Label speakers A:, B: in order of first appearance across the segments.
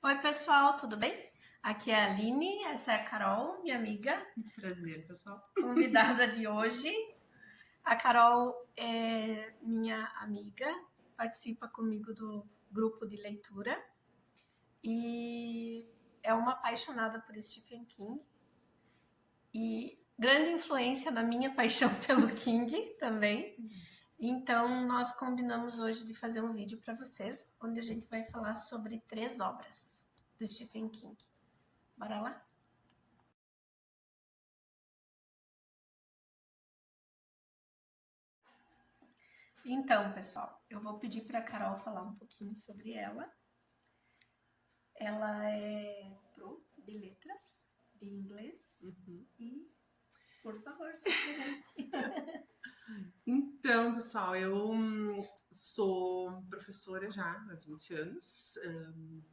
A: Oi, pessoal, tudo bem? Aqui é a Aline, essa é a Carol, minha amiga.
B: Muito prazer, pessoal.
A: Convidada de hoje. A Carol é minha amiga, participa comigo do grupo de leitura e é uma apaixonada por Stephen King e grande influência na minha paixão pelo King também. Então, nós combinamos hoje de fazer um vídeo para vocês, onde a gente vai falar sobre 3 obras do Stephen King. Bora lá? Então, pessoal, eu vou pedir para a Carol falar um pouquinho sobre ela. Ela é pro de letras, de inglês. E, por favor, se apresente.
B: Então, pessoal, eu sou professora já há 20 anos,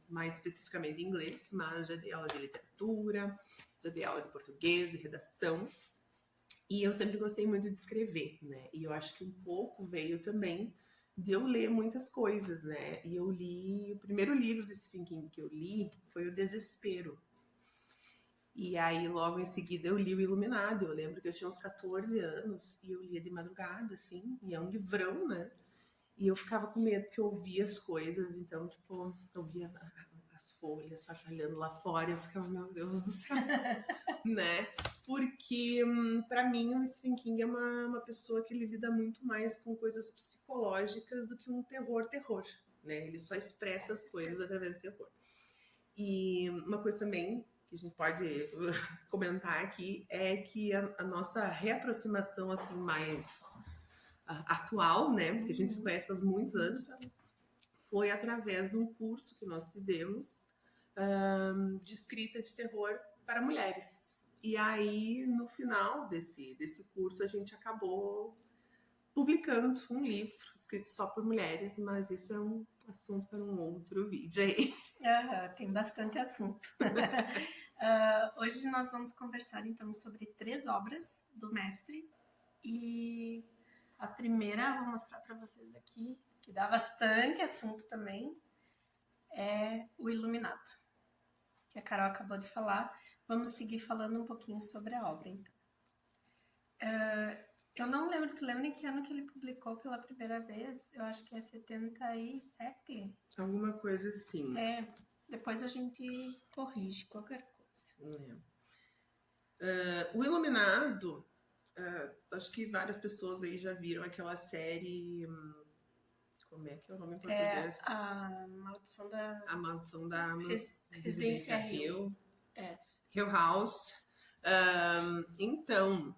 B: mais especificamente em inglês, mas já dei aula de literatura, já dei aula de português, de redação. E eu sempre gostei muito de escrever, né? E eu acho que um pouco veio também de eu ler muitas coisas, né? E eu li, o primeiro livro do Stephen King que eu li foi O Desespero. E aí, logo em seguida, eu li O Iluminado. Eu lembro que eu tinha uns 14 anos e eu lia de madrugada, assim, e é um livrão, né? E eu ficava com medo porque eu ouvia as coisas, então, tipo, eu via as folhas farfalhando lá fora e eu ficava, meu Deus do céu, né? Porque, para mim, o Stephen King é uma pessoa que ele lida muito mais com coisas psicológicas do que um terror, né? Ele só expressa as coisas através do terror. E uma coisa também que a gente pode comentar aqui é que a nossa reaproximação assim mais atual, né, porque a gente se conhece faz muitos anos, foi através de um curso que nós fizemos de escrita de terror para mulheres. E aí, no final desse curso, a gente acabou publicando um livro escrito só por mulheres, mas isso é um assunto para um outro vídeo aí.
A: Tem bastante assunto. Hoje nós vamos conversar então sobre 3 obras do mestre e a primeira, vou mostrar para vocês aqui, que dá bastante assunto também, é O Iluminado, que a Carol acabou de falar. Vamos seguir falando um pouquinho sobre a obra, então. Eu não lembro, tu lembra em que ano que ele publicou pela primeira vez? Eu acho que é 77.
B: Alguma coisa assim.
A: Depois a gente corrige qualquer coisa.
B: O Iluminado, acho que várias pessoas aí já viram aquela série. Como é que é o nome em português?
A: A Maldição da...
B: A Maldição da
A: Residência Hill.
B: Hill House. Então,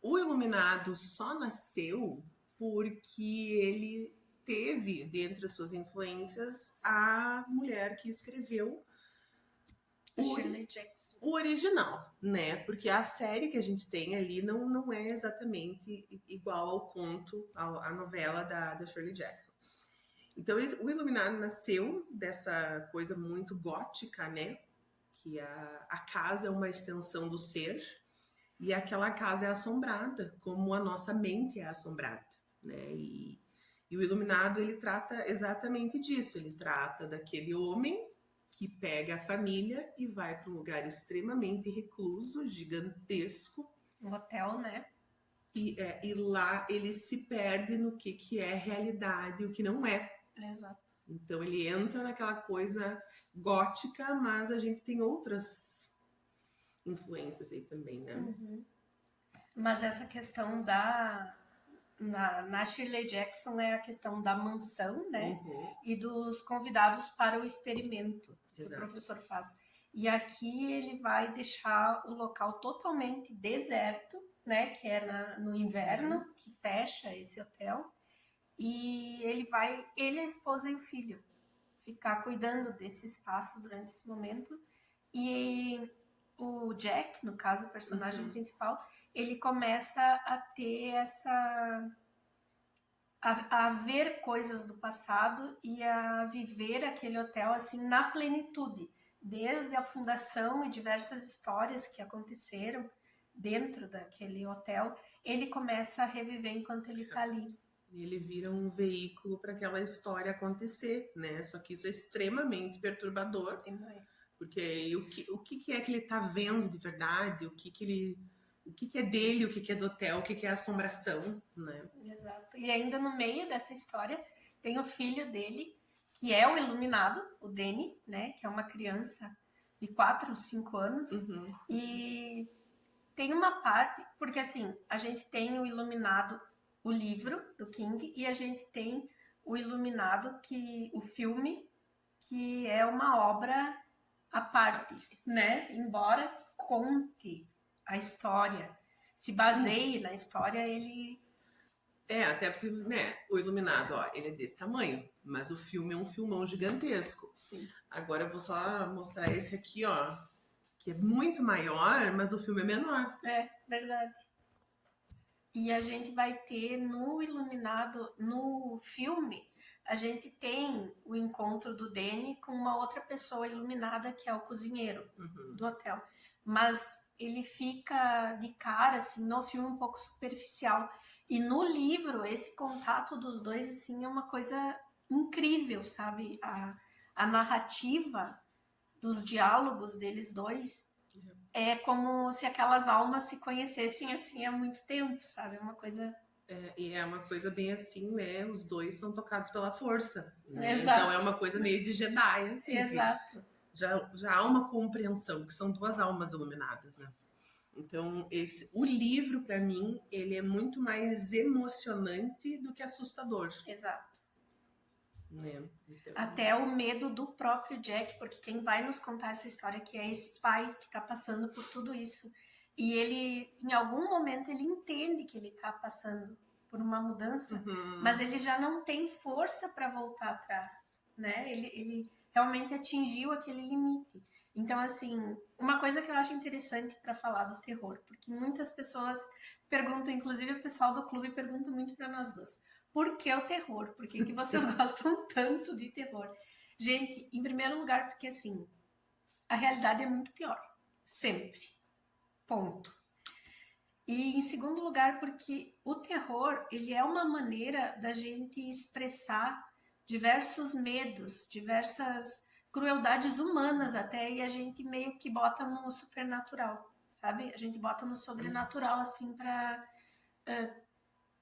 B: o Iluminado só nasceu porque ele teve, dentre as suas influências, a mulher que escreveu
A: Shirley Jackson.
B: O original, né? Porque a série que a gente tem ali não é exatamente igual ao conto, à novela da Shirley Jackson. Então, o Iluminado nasceu dessa coisa muito gótica, né? Que a casa é uma extensão do ser e aquela casa é assombrada, como a nossa mente é assombrada, né? E o Iluminado, ele trata exatamente disso. Ele trata daquele homem que pega a família e vai para um lugar extremamente recluso, gigantesco.
A: Um hotel, né?
B: E lá ele se perde no que é realidade e o que não é.
A: Exato.
B: Então ele entra naquela coisa gótica, mas a gente tem outras influências aí também, né?
A: Mas essa questão na Shirley Jackson é a questão da mansão, né? E dos convidados para o experimento que o professor faz. E aqui ele vai deixar o local totalmente deserto, né? Que é no inverno, que fecha esse hotel. E ele e a esposa e o filho, ficar cuidando desse espaço durante esse momento. E o Jack, no caso, o personagem principal, ele começa a ter a ver coisas do passado e a viver aquele hotel assim na plenitude, desde a fundação e diversas histórias que aconteceram dentro daquele hotel, ele começa a reviver enquanto ele está ali.
B: Ele vira um veículo para aquela história acontecer, né? Só que isso é extremamente perturbador,
A: Demais.
B: porque aí o que é que ele tá vendo de verdade? O que é dele, o que é do hotel, o que é assombração, né?
A: Exato. E ainda no meio dessa história tem o filho dele, que é o iluminado, o Danny, né? Que é uma criança de 4 ou 5 anos.
B: Uhum.
A: E tem uma parte, porque assim, a gente tem o Iluminado, o livro do King, e a gente tem o Iluminado, o filme, que é uma obra à parte, né? Embora conte a história, se baseie na história, ele...
B: Até porque, né, o Iluminado, ó, ele é desse tamanho, mas o filme é um filmão gigantesco.
A: Sim.
B: Agora eu vou só mostrar esse aqui, ó, que é muito maior, mas o filme é menor.
A: É, verdade. E a gente vai ter no Iluminado, no filme, a gente tem o encontro do Danny com uma outra pessoa iluminada, que é o cozinheiro do hotel. Mas ele fica de cara, assim, no filme um pouco superficial. E no livro, esse contato dos dois, assim, é uma coisa incrível, sabe? A narrativa dos diálogos deles dois é como se aquelas almas se conhecessem assim há muito tempo, sabe? É uma coisa...
B: E é uma coisa bem assim, né? Os dois são tocados pela força, né?
A: Exato.
B: Então é uma coisa meio de Jedi, assim.
A: Exato.
B: Já há uma compreensão, que são duas almas iluminadas, né? Então, o livro, para mim, ele é muito mais emocionante do que assustador.
A: Exato.
B: Né? Então...
A: Até o medo do próprio Jack, porque quem vai nos contar essa história que é esse pai que está passando por tudo isso. E ele, em algum momento, ele entende que ele está passando por uma mudança, mas ele já não tem força para voltar atrás, né? Ele realmente atingiu aquele limite. Então, assim, uma coisa que eu acho interessante para falar do terror, porque muitas pessoas perguntam, inclusive o pessoal do clube pergunta muito para nós duas. Por que o terror? Por que vocês gostam tanto de terror? Gente, em primeiro lugar, porque assim, a realidade é muito pior. Sempre. Ponto. E em segundo lugar, porque o terror, ele é uma maneira da gente expressar diversos medos, diversas crueldades humanas até, e a gente meio que bota no supernatural, sabe? A gente bota no sobrenatural, assim, pra...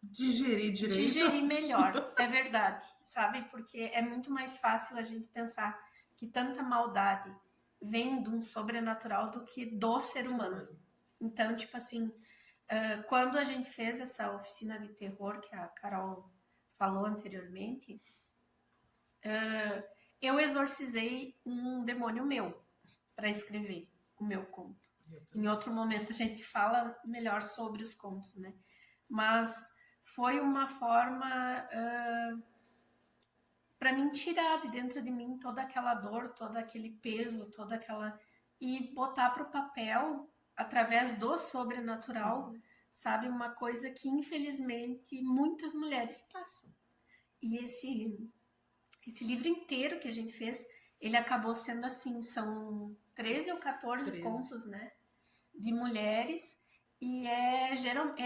B: digerir direito.
A: Digerir melhor, é verdade, sabe? Porque é muito mais fácil a gente pensar que tanta maldade vem de um sobrenatural do que do ser humano. Então, tipo assim, quando a gente fez essa oficina de terror que a Carol falou anteriormente, eu exorcizei um demônio meu para escrever o meu conto. Em outro momento a gente fala melhor sobre os contos, né? Mas foi uma forma para mim tirar de dentro de mim toda aquela dor, todo aquele peso, toda aquela... e botar para o papel, através do sobrenatural, sabe? Uma coisa que, infelizmente, muitas mulheres passam. E esse livro inteiro que a gente fez, ele acabou sendo assim, são 13 ou 14 contos, né? De mulheres, e é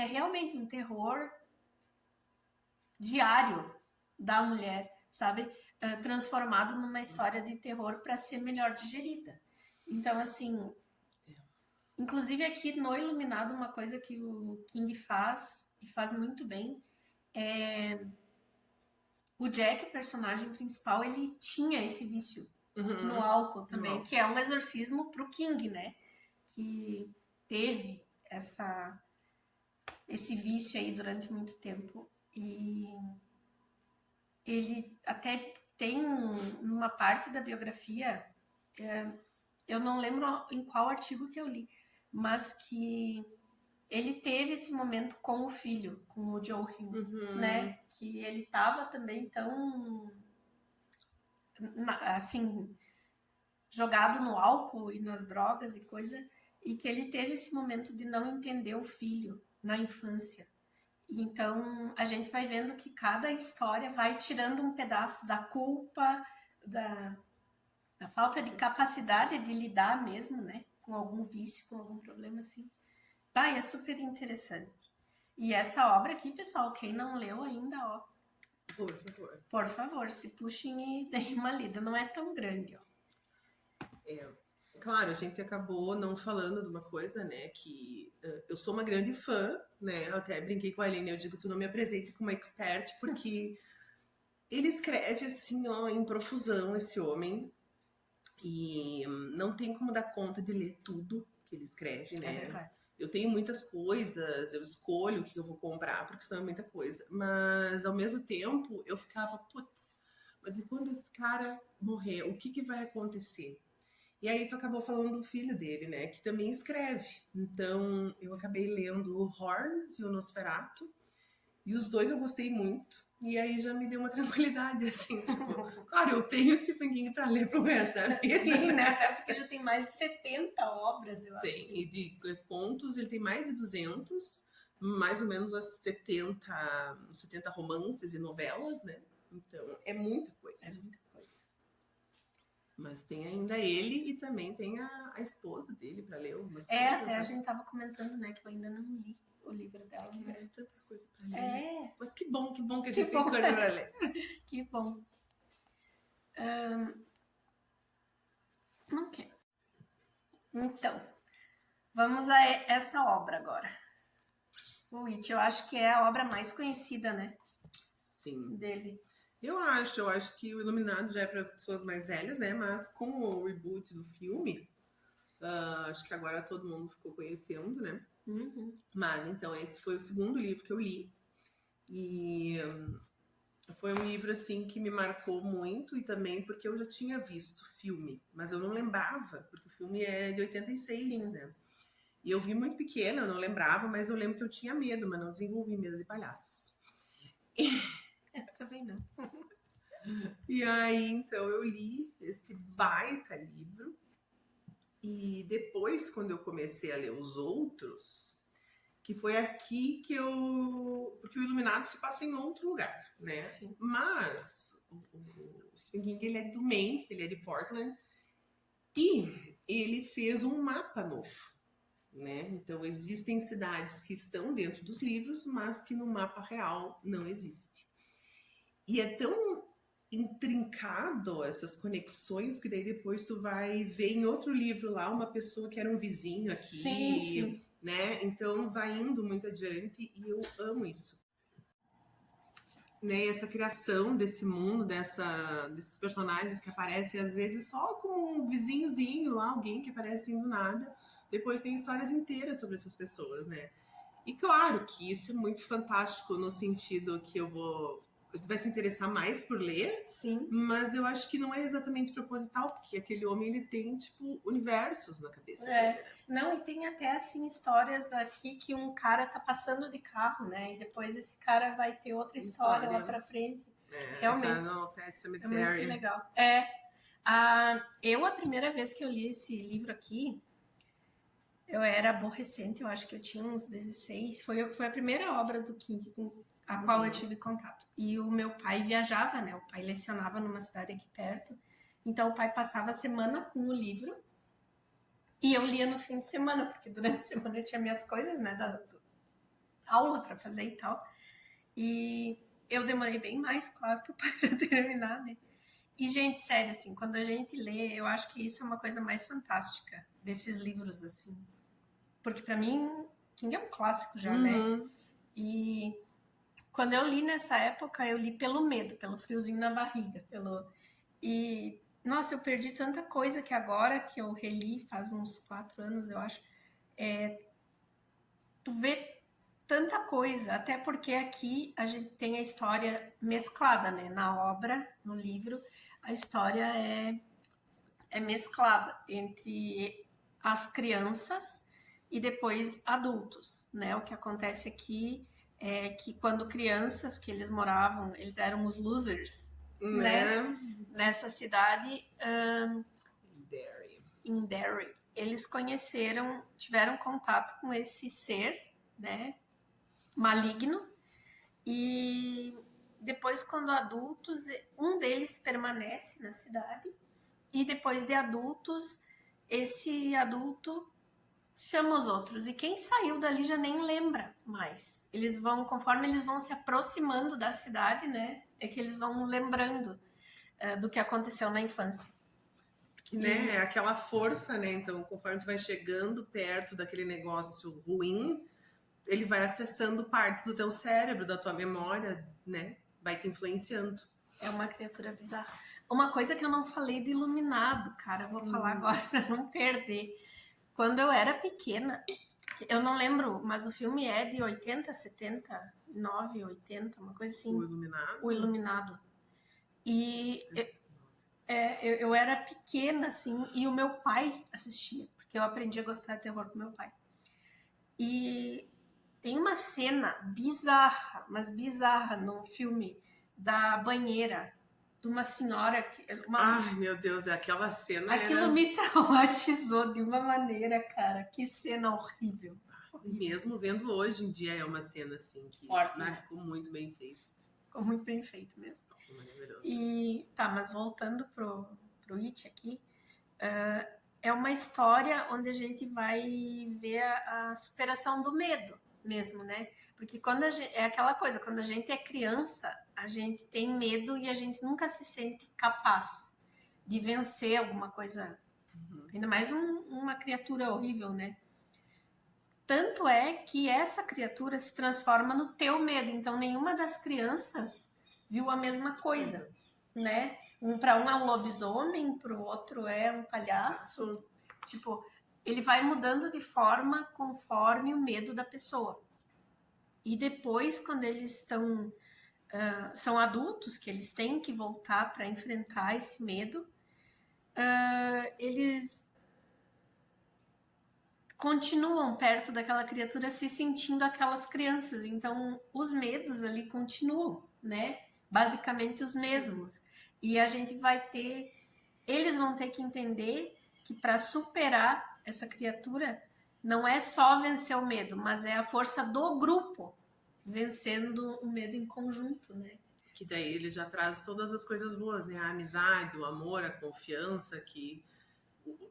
A: realmente um terror diário da mulher, sabe? Transformado numa história de terror para ser melhor digerida. Então, assim, inclusive aqui no Iluminado, uma coisa que o King faz, e faz muito bem, é... o Jack, o personagem principal, ele tinha esse vício no álcool também, que é um exorcismo pro King, né? Que teve esse vício aí durante muito tempo. E ele até tem uma parte da biografia, eu não lembro em qual artigo que eu li, mas que ele teve esse momento com o filho, com o Joe Hill, né? Que ele estava também tão, assim, jogado no álcool e nas drogas e coisa, e que ele teve esse momento de não entender o filho na infância. Então, a gente vai vendo que cada história vai tirando um pedaço da culpa, da falta de capacidade de lidar mesmo, né? Com algum vício, com algum problema assim. É super interessante. E essa obra aqui, pessoal, quem não leu ainda, ó,
B: Por favor.
A: Por favor, se puxem e deem uma lida. Não é tão grande, ó.
B: Claro, a gente acabou não falando de uma coisa, né, que eu sou uma grande fã, né, eu até brinquei com a Aline, eu digo, tu não me apresente como expert, porque ele escreve assim, ó, em profusão, esse homem, e não tem como dar conta de ler tudo que ele escreve, né.
A: É verdade.
B: Eu tenho muitas coisas, eu escolho o que eu vou comprar, porque senão é muita coisa, mas ao mesmo tempo eu ficava, putz, mas e quando esse cara morrer, o que vai acontecer? E aí tu acabou falando do filho dele, né? Que também escreve. Então eu acabei lendo o Horns e o Nosferatu. E os dois eu gostei muito. E aí já me deu uma tranquilidade, assim, tipo, claro, eu tenho Stephen King pra ler pro resto da vida.
A: Sim, né? Até porque já tem mais de 70 obras, eu acho.
B: Tem, e de contos ele tem mais de 200, mais ou menos umas 70 romances e novelas, né? Então é muita coisa.
A: É muita coisa.
B: Mas tem ainda ele e também tem a esposa dele para ler algumas
A: coisas. Até
B: né?
A: A gente tava comentando, né, que eu ainda não li o livro dela. Mas...
B: É tanta coisa pra ler. Mas que bom que a gente
A: bom.
B: tem coisa pra ler.
A: Que bom. Não quero. Então, vamos a essa obra agora. O It, eu acho que é a obra mais conhecida, né?
B: Sim.
A: Dele.
B: Eu acho que o Iluminado já é para as pessoas mais velhas, né? Mas com o reboot do filme, acho que agora todo mundo ficou conhecendo, né?
A: Uhum.
B: Mas então esse foi o segundo livro que eu li e foi um livro assim que me marcou muito e também porque eu já tinha visto o filme, mas eu não lembrava, porque o filme é de 86, Sim. né? E eu vi muito pequena, eu não lembrava, mas eu lembro que eu tinha medo, mas não desenvolvi medo de palhaços.
A: Também não.
B: E aí, então, eu li este baita livro. E depois, quando eu comecei a ler os outros, que foi aqui que eu... Porque o Iluminado se passa em outro lugar, né? Sim. Mas o Stephen King, ele é do Maine, ele é de Portland. E ele fez um mapa novo, né? Então, existem cidades que estão dentro dos livros, mas que no mapa real não existe. E é tão intrincado essas conexões, porque daí depois tu vai ver em outro livro lá uma pessoa que era um vizinho aqui, sim. Né? Então vai indo muito adiante e eu amo isso. Né? Essa criação desse mundo, desses personagens que aparecem às vezes só como um vizinhozinho lá, alguém que aparece assim do nada. Depois tem histórias inteiras sobre essas pessoas, né? E claro que isso é muito fantástico no sentido que vai se interessar mais por ler, sim. Mas eu acho que não é exatamente proposital, porque aquele homem, ele tem, tipo, universos na cabeça dele.
A: Não, e tem até, assim, histórias aqui que um cara tá passando de carro, né? E depois esse cara vai ter outra história lá pra frente. Realmente.
B: No Pet Cemetery.
A: É muito legal. A primeira vez que eu li esse livro aqui, eu era aborrecente, eu acho que eu tinha uns 16. Foi a primeira obra do King com a qual eu tive contato. E o meu pai viajava, né? O pai lecionava numa cidade aqui perto. Então, o pai passava a semana com o livro e eu lia no fim de semana, porque durante a semana eu tinha minhas coisas, né? Aula para fazer e tal. E eu demorei bem mais, claro, que o pai para terminar, né? E, gente, sério, assim, quando a gente lê, eu acho que isso é uma coisa mais fantástica desses livros, assim. Porque, para mim, King é um clássico já, né? E... quando eu li nessa época, eu li pelo medo, pelo friozinho na barriga. E, nossa, eu perdi tanta coisa que agora que eu reli, faz uns 4 anos, eu acho, tu vê tanta coisa, até porque aqui a gente tem a história mesclada, né? Na obra, no livro, a história é mesclada entre as crianças e depois adultos, né? O que acontece aqui é que quando crianças, que eles moravam, eles eram os losers, né? Nessa cidade, em Derry. Eles tiveram contato com esse ser, né? Maligno. E depois, quando adultos, um deles permanece na cidade. E depois de adultos, esse adulto chama os outros. E quem saiu dali já nem lembra mais. Eles vão, conforme eles vão se aproximando da cidade, né? É que eles vão lembrando do que aconteceu na infância.
B: Que, né, é aquela força, né? Então, conforme tu vai chegando perto daquele negócio ruim, ele vai acessando partes do teu cérebro, da tua memória, né? Vai te influenciando.
A: É uma criatura bizarra. Uma coisa que eu não falei do Iluminado, cara, eu vou falar agora pra não perder. Quando eu era pequena, eu não lembro, mas o filme é de 80, 79, 80, uma coisa assim.
B: O Iluminado?
A: O Iluminado. E eu era pequena, assim, e o meu pai assistia, porque eu aprendi a gostar de terror com meu pai. E tem uma cena bizarra, mas bizarra, no filme da banheira, de uma senhora...
B: Ai, meu Deus, aquela cena
A: Aquilo me traumatizou de uma maneira, cara. Que cena horrível.
B: E mesmo vendo hoje em dia, é uma cena assim que
A: Forte, né?
B: Ficou muito bem feito.
A: Ficou muito bem feito mesmo.
B: Maravilhoso.
A: E tá, mas voltando pro It aqui, é uma história onde a gente vai ver a superação do medo mesmo, né? Porque quando é aquela coisa, quando a gente é criança, a gente tem medo e a gente nunca se sente capaz de vencer alguma coisa, ainda mais uma criatura horrível, né? Tanto é que essa criatura se transforma no teu medo, então nenhuma das crianças viu a mesma coisa, né? Para um é um lobisomem, para o outro é um palhaço. Tipo, ele vai mudando de forma conforme o medo da pessoa. E depois, quando eles estão são adultos, que eles têm que voltar para enfrentar esse medo, eles continuam perto daquela criatura se sentindo aquelas crianças. Então, os medos ali continuam, né? Basicamente os mesmos. E a gente vai ter... Eles vão ter que entender que para superar essa criatura não é só vencer o medo, mas é a força do grupo vencendo o medo em conjunto, né?
B: Que daí ele já traz todas as coisas boas, né? A amizade, o amor, a confiança, que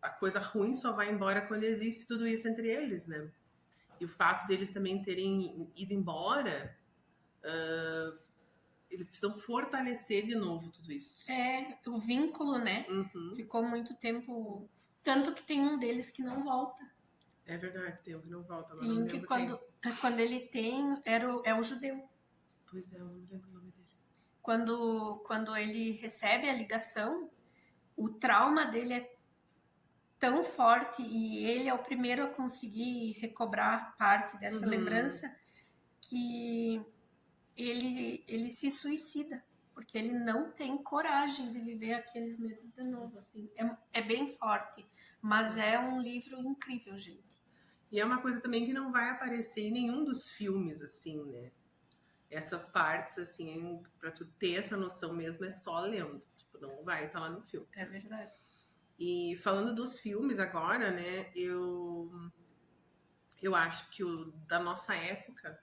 B: a coisa ruim só vai embora quando existe tudo isso entre eles, né? E o fato deles também terem ido embora, eles precisam fortalecer de novo tudo isso.
A: É, o vínculo, né? Ficou muito tempo... Tanto que tem um deles que não volta.
B: É verdade, tem um que não volta.
A: Tem um que quando ele tem, é o judeu.
B: Pois é, eu não lembro o nome dele.
A: Quando ele recebe a ligação, o trauma dele é tão forte e ele é o primeiro a conseguir recobrar parte dessa lembrança que ele se suicida, porque ele não tem coragem de viver aqueles medos de novo. Assim. É bem forte, mas é um livro incrível, gente.
B: E é uma coisa também que não vai aparecer em nenhum dos filmes, assim, né? Essas partes, assim, pra tu ter essa noção mesmo, é só lendo. Tipo, não vai estar lá no filme.
A: É verdade.
B: E falando dos filmes agora, né? Eu acho que o da nossa época,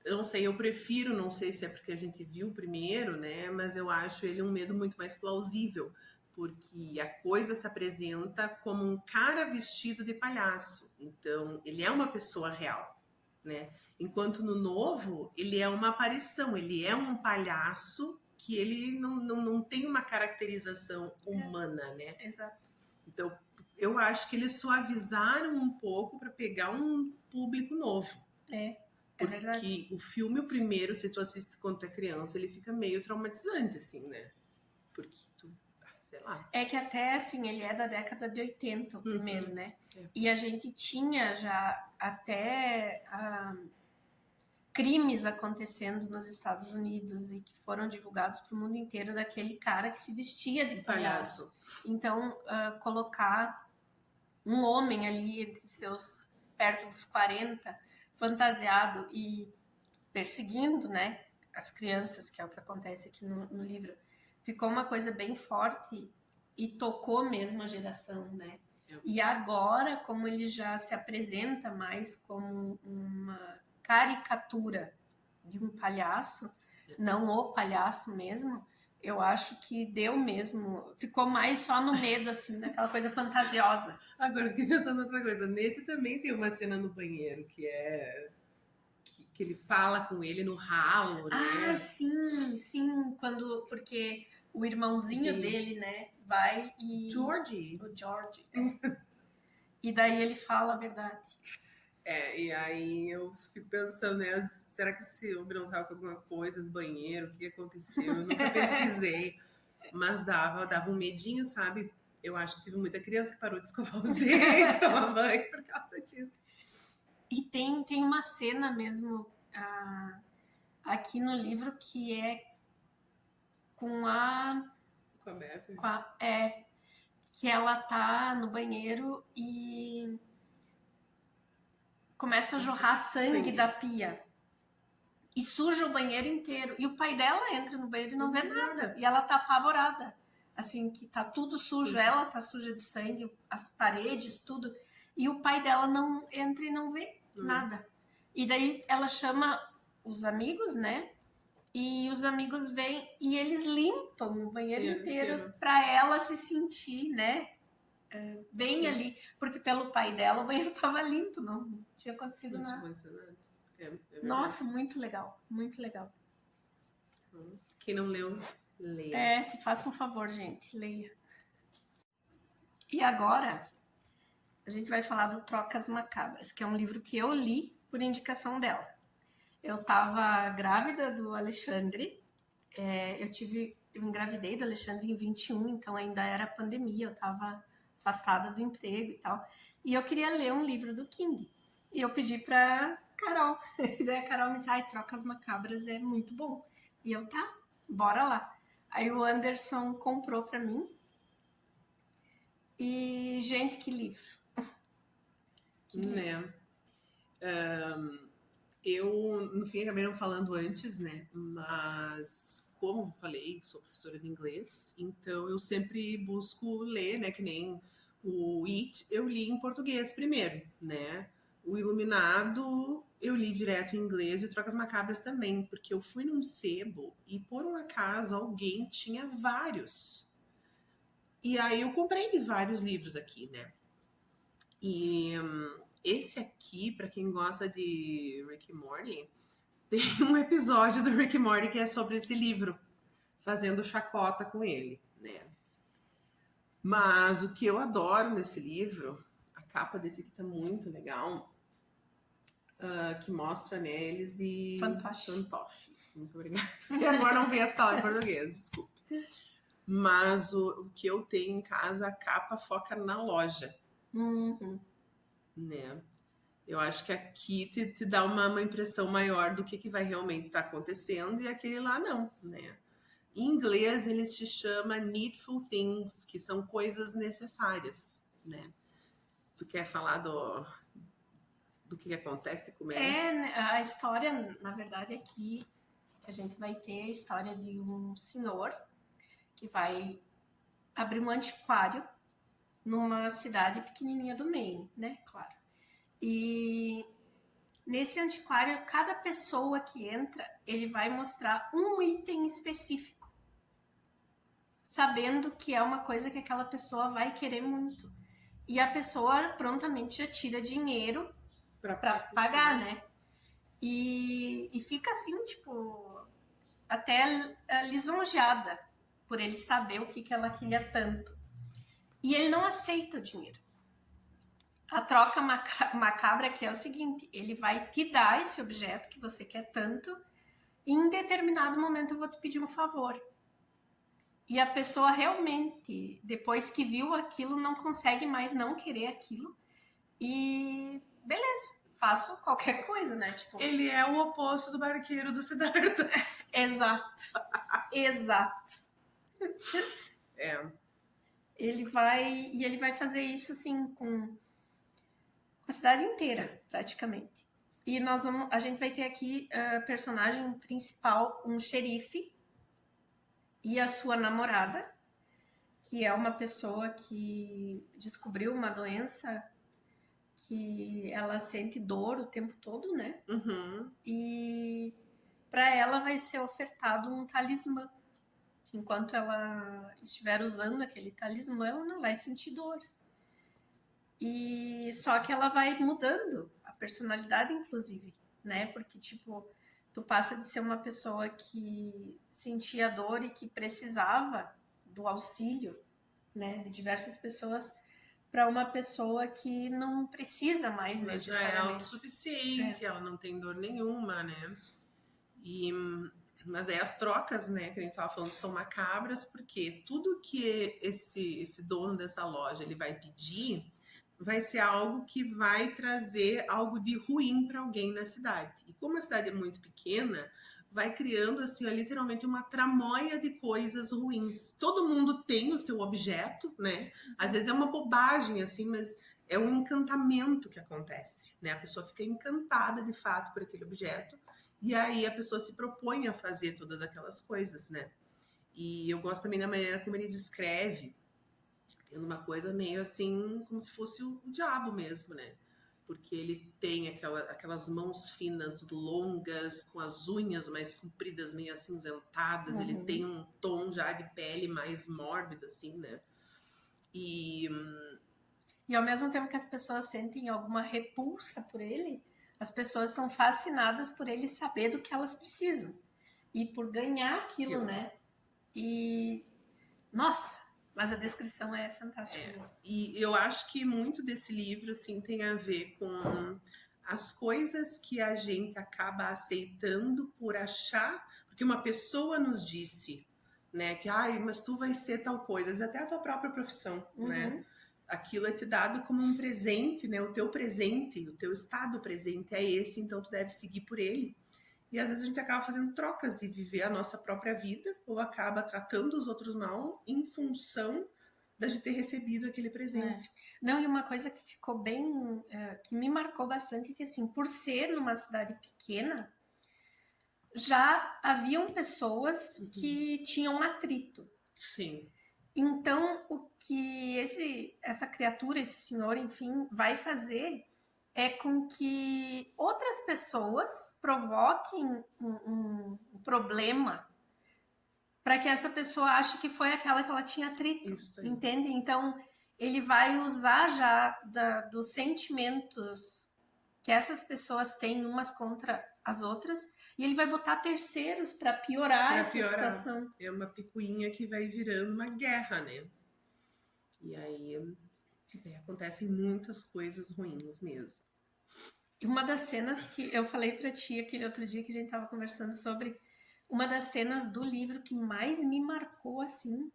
B: eu não sei, eu prefiro, não sei se é porque a gente viu primeiro, né? Mas eu acho ele um medo muito mais plausível. Porque a coisa se apresenta como um cara vestido de palhaço. Então, ele é uma pessoa real, né? Enquanto no novo, ele é uma aparição, ele é um palhaço que ele não tem uma caracterização humana, né?
A: Exato.
B: Então, eu acho que eles suavizaram um pouco para pegar um público novo.
A: É verdade.
B: Porque o filme, o primeiro, se tu assiste quando tu é criança, ele fica meio traumatizante, assim, né? Porque tu, sei lá.
A: É que até, assim, ele é da década de 80, o primeiro, né? E a gente tinha já até crimes acontecendo nos Estados Unidos e que foram divulgados para o mundo inteiro daquele cara que se vestia de palhaço. Então, colocar um homem ali entre seus, perto dos 40, fantasiado e perseguindo, né, as crianças, que é o que acontece aqui no livro, ficou uma coisa bem forte e tocou mesmo a geração, né? E agora, como ele já se apresenta mais como uma caricatura de um palhaço, não o palhaço mesmo, Eu acho que deu mesmo. Ficou mais só no medo, assim, daquela coisa fantasiosa.
B: Agora eu fiquei pensando outra coisa. Nesse também tem uma cena no banheiro que é que ele fala com ele no ralo,
A: Ah,
B: né?
A: sim, porque o irmãozinho
B: Sim.
A: dele, né, vai e...
B: George.
A: O George. E daí ele fala a verdade.
B: E aí eu fico pensando, né? Será que esse homem não tava com alguma coisa no banheiro? O que aconteceu? Eu nunca pesquisei, mas dava um medinho, sabe? Eu acho que teve muita criança que parou de escovar os dentes, tomar banho por causa disso.
A: E tem uma cena mesmo aqui no livro que é com a...
B: Com a Beth.
A: Que ela tá no banheiro e começa a jorrar sangue da pia. E suja o banheiro inteiro. E o pai dela entra no banheiro e não vê nada. E ela tá apavorada. Assim, que tá tudo sujo. Ela tá suja de sangue, as paredes, tudo. E o pai dela não entra e não vê nada. E daí ela chama os amigos, né? E os amigos vêm e eles limpam o banheiro inteiro pra ela se sentir, né? Bem ali. Porque pelo pai dela o banheiro tava limpo, não tinha acontecido nada. Nossa, muito legal, muito legal.
B: Quem não leu, leia.
A: Se faça um favor, gente, leia. E agora, a gente vai falar do Trocas Macabras, que é um livro que eu li por indicação dela. Eu tava grávida do Alexandre, eu engravidei do Alexandre em 21, então ainda era pandemia, eu tava afastada do emprego e tal. E eu queria ler um livro do King. E eu pedi pra Carol. E daí a Carol me disse, Trocas Macabras é muito bom. E eu, tá, bora lá. Aí o Anderson comprou pra mim. E, gente, que livro.
B: Né? Eu, no fim, acabei não falando antes, né? Mas, como falei, sou professora de inglês, então eu sempre busco ler, né? Que nem o It, eu li em português primeiro, né? O Iluminado, eu li direto em inglês e o Trocas Macabras também, porque eu fui num sebo e, por um acaso, alguém tinha vários. E aí eu comprei vários livros aqui, né? E esse aqui, para quem gosta de Rick e Morty, tem um episódio do Rick e Morty que é sobre esse livro, fazendo chacota com ele, né? Mas o que eu adoro nesse livro, a capa desse aqui tá muito legal, que mostra, né, eles de fantoches. Muito obrigada. E agora não vem as palavras em português, desculpe. Mas o que eu tenho em casa, a capa foca na loja. Né? Eu acho que aqui te dá uma impressão maior do que vai realmente estar acontecendo, e aquele lá não, né? Em inglês, ele se chama Needful Things, que são coisas necessárias, né? Tu quer falar do que acontece com ele?
A: A história, na verdade, aqui, que a gente vai ter a história de um senhor que vai abrir um antiquário numa cidade pequenininha do Maine, né? Claro. E nesse antiquário, cada pessoa que entra, ele vai mostrar um item específico, sabendo que é uma coisa que aquela pessoa vai querer muito. E a pessoa prontamente já tira dinheiro para pagar, né? E fica assim, tipo, até lisonjeada por ele saber o que ela queria tanto. E ele não aceita o dinheiro. A troca macabra que é o seguinte, ele vai te dar esse objeto que você quer tanto, e em determinado momento eu vou te pedir um favor. E a pessoa realmente, depois que viu aquilo, não consegue mais não querer aquilo. E beleza, faço qualquer coisa, né? Tipo,
B: ele é o oposto do barqueiro do Siddhartha.
A: Exato. Ele vai fazer isso assim com a cidade inteira, praticamente. E a gente vai ter aqui a personagem principal, um xerife e a sua namorada, que é uma pessoa que descobriu uma doença que ela sente dor o tempo todo, né? E para ela vai ser ofertado um talismã que enquanto ela estiver usando aquele talismã, ela não vai sentir dor. E só que ela vai mudando a personalidade, inclusive, né? Porque, tipo, tu passa de ser uma pessoa que sentia dor e que precisava do auxílio, né, de diversas pessoas, para uma pessoa que não precisa mais
B: Mas já é
A: necessariamente.
B: autossuficiente, ela não tem dor nenhuma, né? Mas daí as trocas, né, que a gente tava falando, são macabras, porque tudo que esse dono dessa loja ele vai pedir vai ser algo que vai trazer algo de ruim para alguém na cidade. E como a cidade é muito pequena, vai criando assim, literalmente uma tramóia de coisas ruins. Todo mundo tem o seu objeto, né? Às vezes é uma bobagem assim, mas é um encantamento que acontece, né? A pessoa fica encantada de fato por aquele objeto. E aí a pessoa se propõe a fazer todas aquelas coisas, né? E eu gosto também da maneira como ele descreve, tendo uma coisa meio assim, como se fosse o diabo mesmo, né? Porque ele tem aquelas mãos finas, longas, com as unhas mais compridas, meio acinzentadas. Ele tem um tom já de pele mais mórbido, assim, né? E
A: ao mesmo tempo que as pessoas sentem alguma repulsa por ele, as pessoas estão fascinadas por ele saber do que elas precisam. E por ganhar aquilo, né? E, nossa, mas a descrição é fantástica mesmo.
B: E eu acho que muito desse livro, assim, tem a ver com as coisas que a gente acaba aceitando por achar, porque uma pessoa nos disse, né, que, mas tu vai ser tal coisa, até a tua própria profissão, né? Aquilo é te dado como um presente, né? O teu presente, o teu estado presente é esse, então tu deve seguir por ele. E às vezes a gente acaba fazendo trocas de viver a nossa própria vida ou acaba tratando os outros mal em função de ter recebido aquele presente.
A: Não, e uma coisa que ficou bem, que me marcou bastante, é que assim, por ser numa cidade pequena, já haviam pessoas que tinham atrito.
B: Sim.
A: Então, o que essa criatura, esse senhor, enfim, vai fazer é com que outras pessoas provoquem um problema para que essa pessoa ache que foi aquela que ela tinha atrito, entende? Então, ele vai usar já dos sentimentos que essas pessoas têm umas contra as outras e ele vai botar terceiros para piorar essa situação.
B: É uma picuinha que vai virando uma guerra, né? E aí acontecem muitas coisas ruins mesmo.
A: E uma das cenas que eu falei para ti aquele outro dia que a gente tava conversando sobre, uma das cenas do livro que mais me marcou assim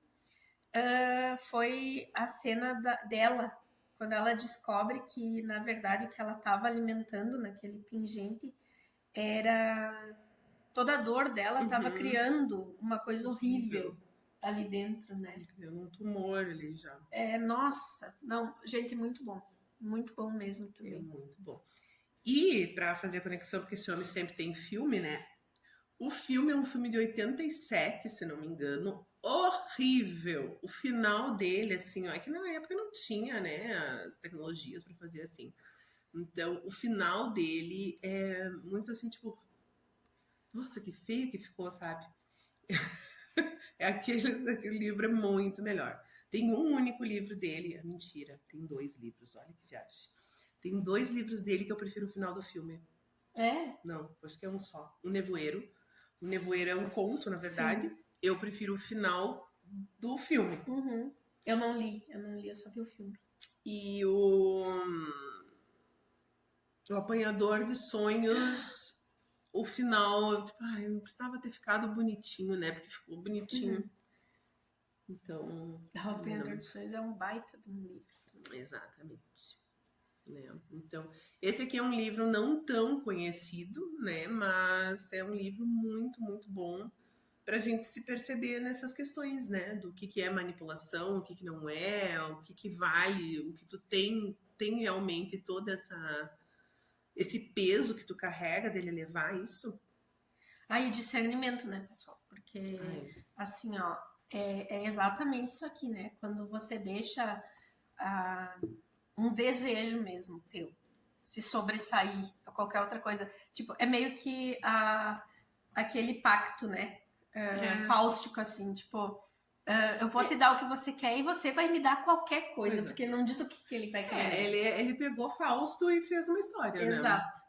A: foi a cena dela, quando ela descobre que na verdade o que ela estava alimentando naquele pingente era toda a dor dela estava criando uma coisa horrível ali dentro, né?
B: Criando um tumor ali já.
A: Nossa, não, gente, muito bom mesmo também.
B: É muito bom. E para fazer a conexão, porque esse homem sempre tem filme, né? O filme é um filme de 87, se não me engano, horrível. O final dele, assim, ó, é que na época não tinha, né, as tecnologias para fazer assim. Então, o final dele é muito assim, tipo, nossa, que feio que ficou, sabe? Aquele livro é muito melhor. Tem um único livro dele, mentira, tem 2 livros, olha que viagem. Tem 2 livros dele que eu prefiro o final do filme. Não, acho que é um só. O Nevoeiro. O Nevoeiro é um conto, na verdade. Sim. Eu prefiro o final do filme.
A: Eu não li, eu só vi o filme.
B: E o Apanhador de Sonhos, o final, tipo, não precisava ter ficado bonitinho, né? Porque ficou bonitinho. Então.
A: O Apanhador de Sonhos é um baita de um livro.
B: Exatamente. Né? Então, esse aqui é um livro não tão conhecido, né? Mas é um livro muito, muito bom para a gente se perceber nessas questões, né? Do que é manipulação, o que não é, o que vale, o que tu tem realmente todo esse peso que tu carrega dele levar isso.
A: E discernimento, né, pessoal? Porque, assim, ó, é exatamente isso aqui, né? Quando você deixa um desejo mesmo teu se sobressair a qualquer outra coisa. Tipo, é meio que aquele pacto, né? fáustico, assim, tipo, eu vou te dar o que você quer e você vai me dar qualquer coisa, porque não diz o que ele vai querer.
B: Ele pegou Fausto e fez uma história, né?
A: Exato.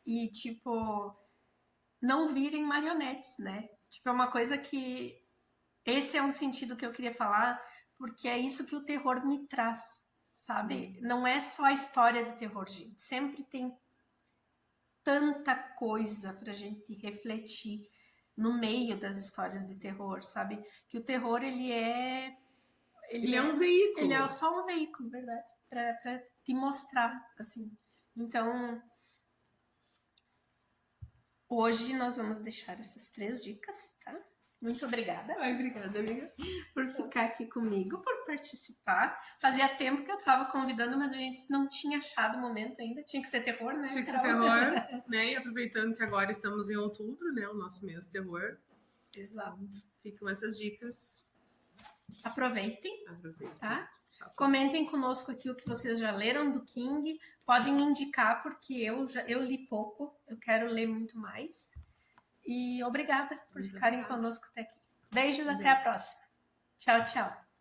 A: E, tipo, não virem marionetes, né? Tipo, é uma coisa que... Esse é um sentido que eu queria falar, porque é isso que o terror me traz, sabe? Não é só a história de terror, gente. Sempre tem tanta coisa pra gente refletir no meio das histórias de terror, sabe? Que o terror, ele é
B: um veículo.
A: Ele é só um veículo, verdade? Pra te mostrar, assim. Então, hoje nós vamos deixar essas 3 dicas, tá? Muito obrigada.
B: Ai, obrigada, amiga.
A: Por ficar aqui comigo, por participar. Fazia tempo que eu tava convidando, mas a gente não tinha achado o momento ainda. Tinha que ser terror, né?
B: Tinha que ser terror, né? E aproveitando que agora estamos em outubro, né? O nosso mês de terror.
A: Exato.
B: Ficam essas dicas.
A: Aproveitem,
B: Aproveitem.
A: tá? Comentem conosco aqui o que vocês já leram do King. Podem indicar, porque eu li pouco. Eu quero ler muito mais. E obrigada por ficarem conosco até aqui. Beijos, até a próxima. Tchau, tchau.